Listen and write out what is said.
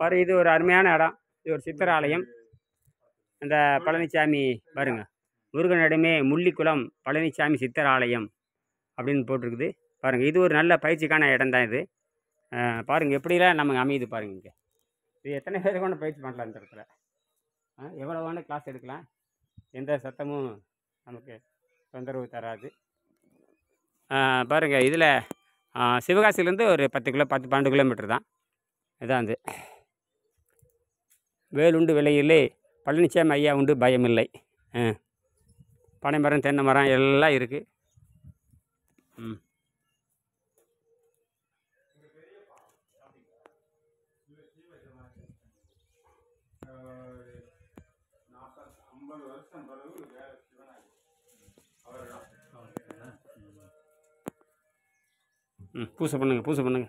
பாரு, இது ஒரு அருமையான இடம். இது ஒரு சித்தர் ஆலயம். இந்த பழனிசாமி பாருங்க, முருகனிடமே முள்ளிக்குளம் பழனிசாமி சித்தர் ஆலயம் அப்படின்னு போட்டிருக்குது. பாருங்கள், இது ஒரு நல்ல பயிற்சிக்கான இடம் தான் இது. பாருங்கள் எப்படிலாம் நமக்கு அமையுது பாருங்கள். இங்கே இது எத்தனை பேருக்கு கொண்டு பயிற்சி பண்ணலாம் இந்த இடத்துல. எவ்வளோ வேணும் கிளாஸ் எடுக்கலாம். எந்த சத்தமும் நமக்கு தொந்தரவு தராது. பாருங்கள், இதில் சிவகாசிலேருந்து ஒரு 10 12 கிலோமீட்டர் தான். இதான் அது. வேலுண்டு விலையில்லை, பழனிசாமி ஐயா உண்டு பயமில்லை. பனை மரம், தென்னை மரம் எல்லாம் இருக்குது. பூசை பண்ணுங்க, பூசை பண்ணுங்க.